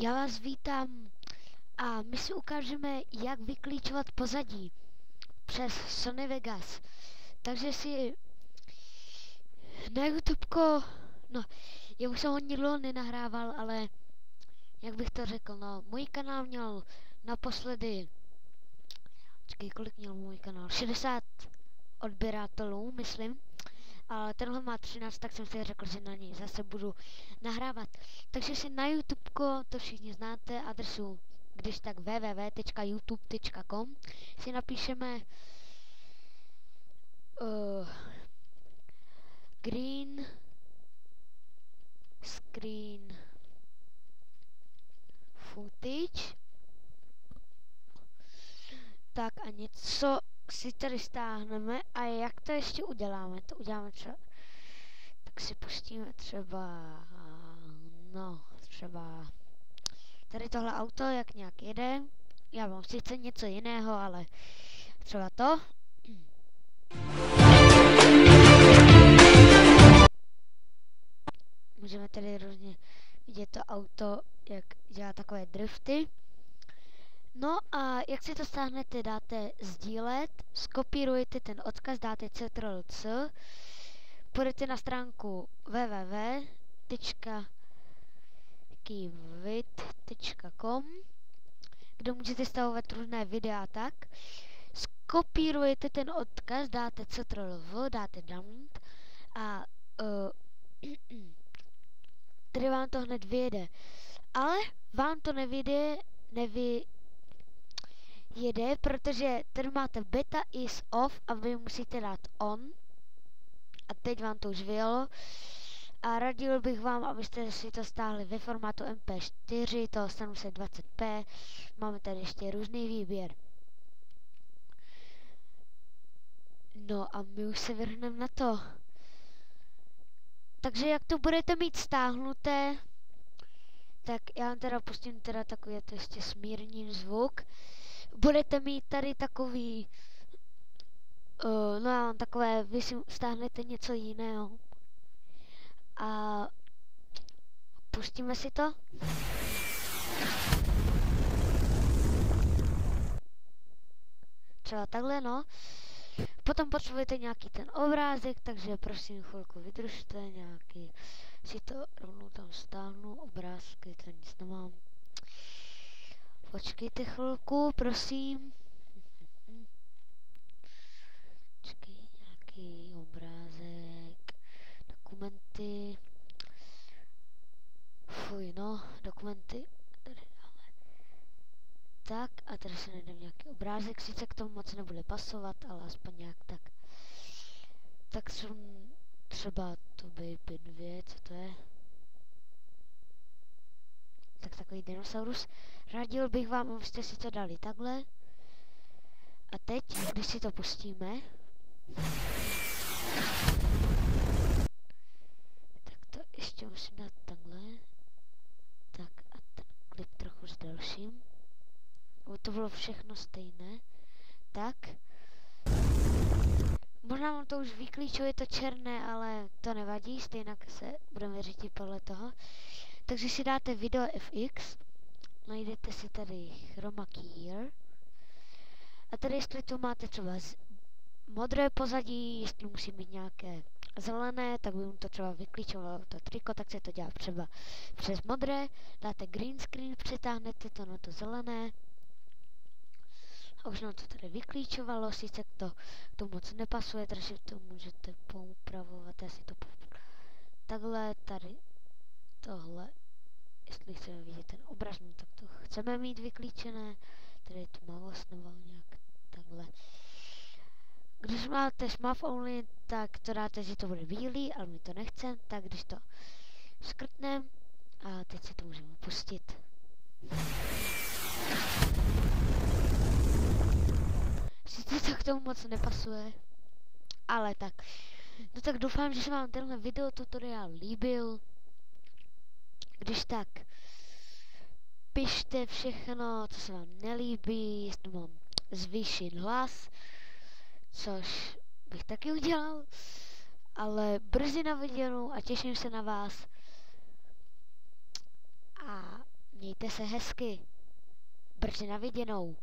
Já vás vítám a my si ukážeme, jak vyklíčovat pozadí přes Sony Vegas. Takže si na YouTubeko, no, já už jsem hodně dlouho nenahrával, ale jak bych to řekl, no, můj kanál měl naposledy, kolik měl můj kanál? 60 odběratelů, myslím. Ale tenhle má 13, tak jsem si řekl, že na něj zase budu nahrávat. Takže si na YouTubeko, to všichni znáte, adresu, když tak www.youtube.com si napíšeme green screen footage. Tak a něco si tady stáhneme a jak to ještě uděláme? To uděláme třeba, tak si pustíme třeba, no, třeba tady tohle auto, jak nějak jede. Já mám sice něco jiného, ale třeba to. Můžeme tady různě vidět to auto, jak dělá takové drifty. No a jak si to stáhnete, dáte sdílet, skopírujete ten odkaz, dáte Ctrl+C, půjdete na stránku www.kivit.com, kde můžete stavovat různé videa tak. Skopírujete ten odkaz, dáte Ctrl+V, dáte download a tady vám to hned vyjede. Ale vám to nevyjede, protože tady máte beta is off a vy musíte dát on. A teď vám to už vyjelo. A radil bych vám, abyste si to stáhli ve formátu MP4, to 720p. Máme tady ještě různý výběr. No a my už se vrhneme na to. Takže jak to budete mít stáhnuté, tak já vám teda pustím teda takový, to ještě smírním zvuk. Budete mít tady takový, no takové, vy si stáhnete něco jiného. A pustíme si to. Třeba takhle, no. Potom potřebujete nějaký ten obrázek, takže prosím chvilku vydržte, nějaký, si to rovnou tam stáhnu, obrázky, to nic nemám. Počkejte chvilku, prosím. Počkej, nějaký obrázek, dokumenty. Fuj, no, dokumenty. Tady dáme. Tak, a tady se najdeme nějaký obrázek, sice k tomu moc nebude pasovat, ale aspoň nějak tak. Tak jsou třeba to Baby 2, co to je? Tak takový dinosaurus. Radil bych vám, abyste si to dali takhle. A teď, když si to pustíme, tak to ještě musím dát takhle. Tak a ten klip trochu s dalším. Aby to bylo všechno stejné. Tak. Možná vám to už vyklíčuje to černé, ale to nevadí, stejně se budeme řídit podle toho. Takže si dáte video FX, najdete si tady chroma keyer a tady jestli tu máte třeba modré pozadí, jestli musí mít nějaké zelené, tak by mu to třeba vyklíčovalo to triko, tak se to dělá třeba přes modré, dáte green screen, přetáhnete to na to zelené a už nám to tady vyklíčovalo, sice to moc nepasuje, takže to můžete poupravovat, já si to takhle, tady tohle, jestli chceme vidět ten obraz, no tak to chceme mít vyklíčené, tady je tmavost nebo nějak takhle. Když máte SMAF only, tak to dáte, že to bude bílý, ale my to nechceme, tak když to škrtneme a teď si to můžeme pustit. Sice to k tomu moc nepasuje, ale tak. No tak doufám, že se vám tenhle video tutoriál líbil. Když tak, pište všechno, co se vám nelíbí, jestli mám zvýšit hlas, což bych taky udělal, ale brzy na viděnou a těším se na vás a mějte Mějte se hezky. Brzy na viděnou.